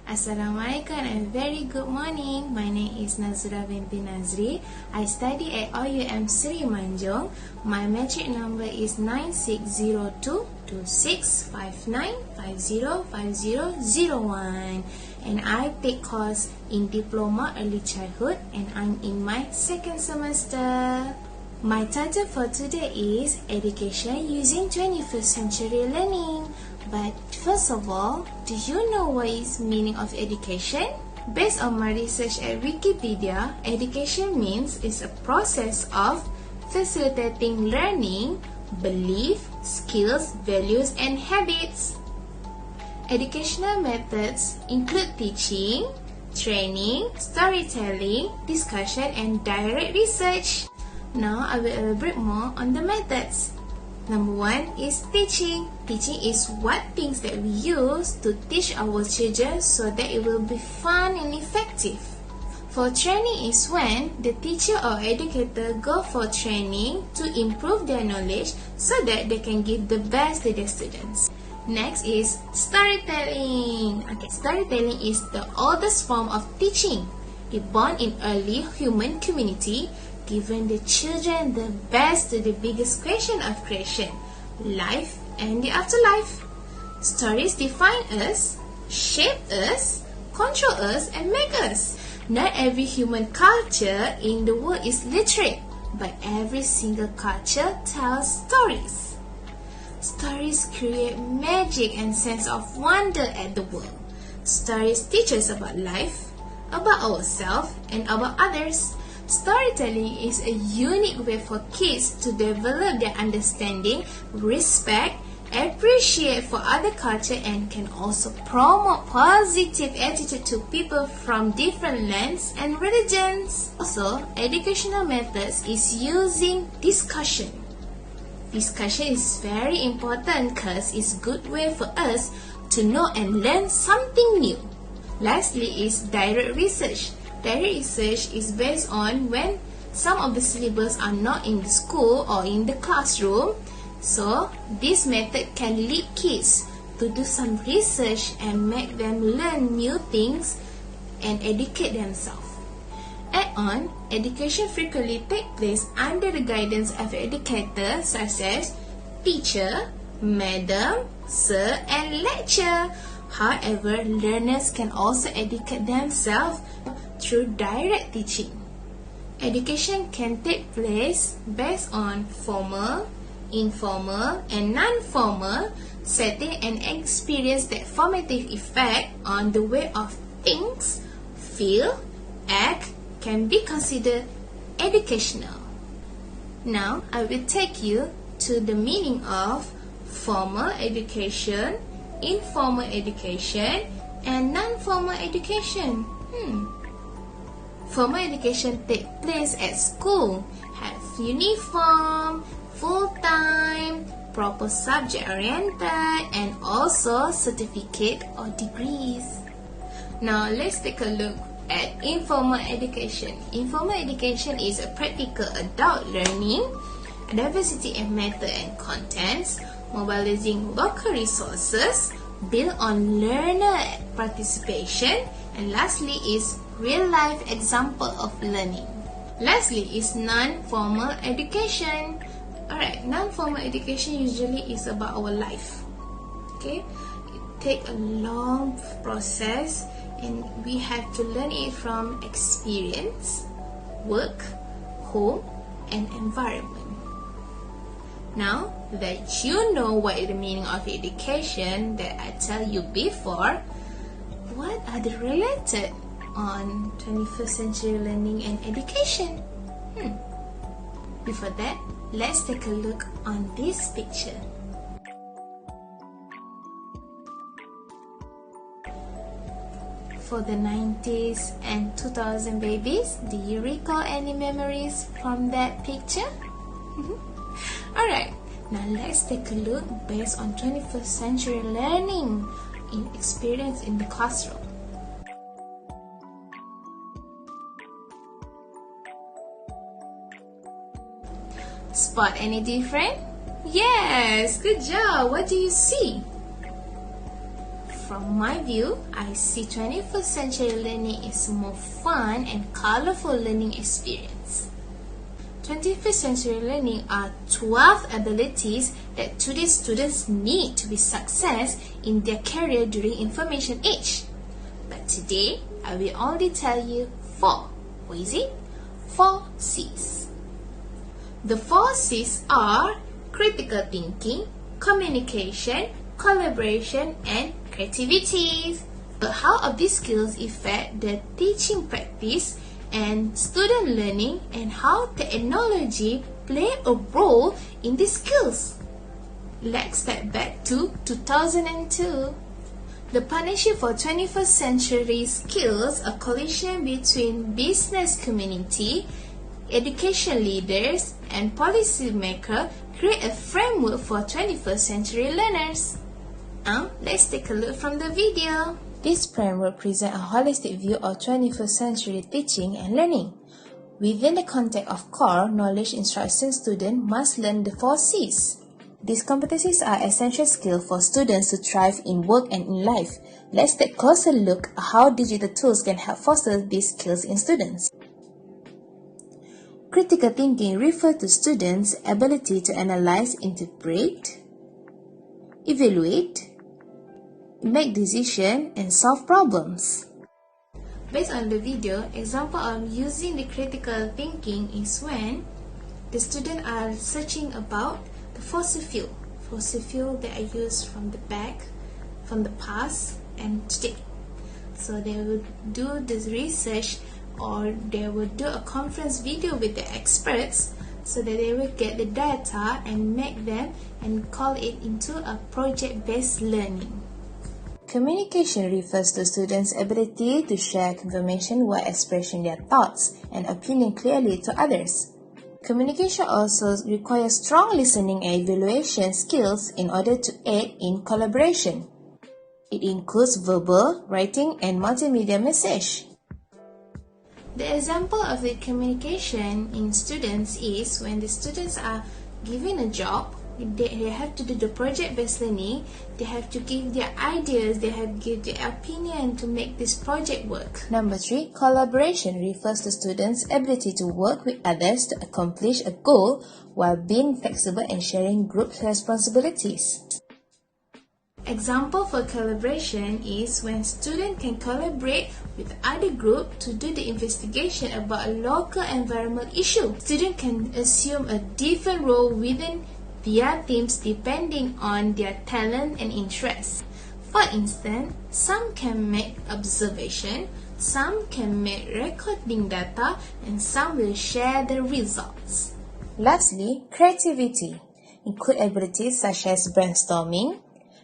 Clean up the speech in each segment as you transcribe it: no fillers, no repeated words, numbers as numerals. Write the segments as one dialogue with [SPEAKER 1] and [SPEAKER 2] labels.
[SPEAKER 1] Assalamualaikum and a very good morning. My name is Nadzurah Nadzri. I study at OUMH13 Manjung. My metric number is 96022659505001, and I take course in Diploma Early Childhood, and I'm in my second semester. My title for today is Education Using 21st Century Learning. But first of all, do you know what is meaning of education? Based on my research at Wikipedia, education means is a process of facilitating learning, belief, skills, values, and habits. Educational methods include teaching, training, storytelling, discussion, and direct research. Now I will elaborate more on the methods. Number 1 is teaching. Teaching is what things that we use to teach our children so that it will be fun and effective. For training is when the teacher or educator go for training to improve their knowledge so that they can give the best to their students. Next is storytelling. Storytelling is the oldest form of teaching. It born in early human community, giving the children the best to the biggest question of creation, life and the afterlife. Stories define us, shape us, control us, and make us. Not every human culture in the world is literate, but every single culture tells stories. Stories create magic and sense of wonder at the world. Stories teach us about life, about ourselves, and about others. Storytelling is a unique way for kids to develop their understanding, respect, appreciate for other culture, and can also promote positive attitude to people from different lands and religions. Also, educational methods is using discussion. Discussion is very important because it's a good way for us to know and learn something new. Lastly is direct research. Direct research is based on when some of the syllabus are not in the school or in the classroom. So, this method can lead kids to do some research and make them learn new things and educate themselves. Add on, education frequently takes place under the guidance of educators such as teacher, madam, sir, and lecturer. However, learners can also educate themselves through direct teaching. Education can take place based on formal, informal, and non-formal setting and experience that formative effect on the way of things, feel, act can be considered educational. Now, I will take you to the meaning of formal education, informal education, and non-formal education. Formal education takes place at school, have uniform, full-time, proper subject-oriented, and also certificate or degrees. Now, let's take a look at informal education. Informal education is a practical adult learning, diversity in method and contents, mobilizing local resources, built on learner participation, and lastly is real-life example of learning. Lastly is non-formal education. Alright, non-formal education usually is about our life. Okay, it takes a long process and we have to learn it from experience, work, home, and environment. Now that you know what is the meaning of education that I tell you before, what are the related on 21st century learning and education? Before that, let's take a look on this picture. For the 90s and 2000 babies, do you recall any memories from that picture? Alright, now let's take a look based on 21st century learning in experience in the classroom. Spot any different? Yes, good job. What do you see? from my view, I see 21st century learning is more fun and colorful learning experience. 21st century learning are 12 abilities that today's students need to be success in their career during information age. But today, I will only tell you 4. What is it? 4 C's. The 4 C's are critical thinking, communication, collaboration, and creativity. But how of these skills affect the teaching practice and student learning, and how technology play a role in these skills? Let's step back to 2002. The Partnership for 21st Century Skills, a coalition between business community, education leaders, and policymakers, create a framework for 21st century learners. Now, let's take a look from the video. This framework presents a holistic view of 21st century teaching and learning. Within the context of core knowledge instruction, students must learn the 4 C's. These competencies are essential skills for students to thrive in work and in life. Let's take a closer look at how digital tools can help foster these skills in students. Critical thinking refers to students' ability to analyze, interpret, evaluate, make decisions, and solve problems. Based on the video, example of using the critical thinking is when the students are searching about the fossil fuel that are used from the back, from the past and today. So they will do this research, or they will do a conference video with the experts so that they will get the data and make them and call it into a project-based learning. Communication refers to students' ability to share information while expressing their thoughts and opinion clearly to others. Communication also requires strong listening and evaluation skills in order to aid in collaboration. It includes verbal, writing, and multimedia message. The example of the communication in students is when the students are given a job, they have to do the project-based learning, they have to give their ideas, they have to give their opinion to make this project work. Number 3, collaboration refers to students' ability to work with others to accomplish a goal while being flexible and sharing group responsibilities. Example for collaboration is when students can collaborate with other groups to do the investigation about a local environmental issue. Students can assume a different role within their teams depending on their talent and interests. For instance, some can make observation, some can make recording data, and some will share the results. Lastly, creativity includes abilities such as brainstorming,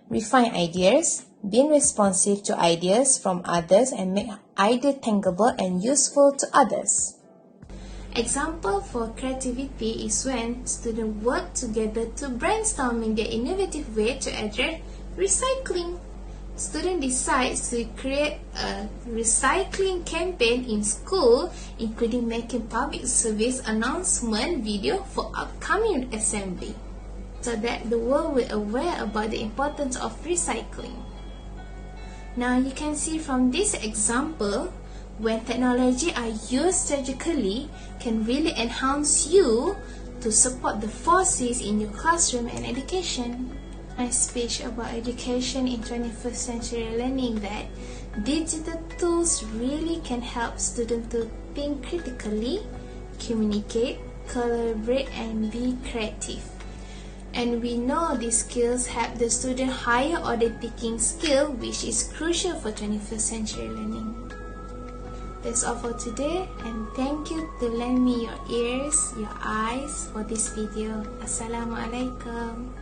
[SPEAKER 1] refine ideas, being responsive to ideas from others, and make ideas tangible and useful to others. Example for creativity is when students work together to brainstorming the innovative way to address recycling. Students decide to create a recycling campaign in school, including making public service announcement video for upcoming assembly, so that the world will aware about the importance of recycling. Now you can see from this example, when technology are used strategically, can really enhance you to support the 4 C's in your classroom and education. My speech about education in 21st century learning that digital tools really can help students to think critically, communicate, collaborate, and be creative. And we know these skills help the student higher order thinking skill, which is crucial for 21st century learning. That's all for today, and thank you to lend me your ears, your eyes for this video. Assalamualaikum.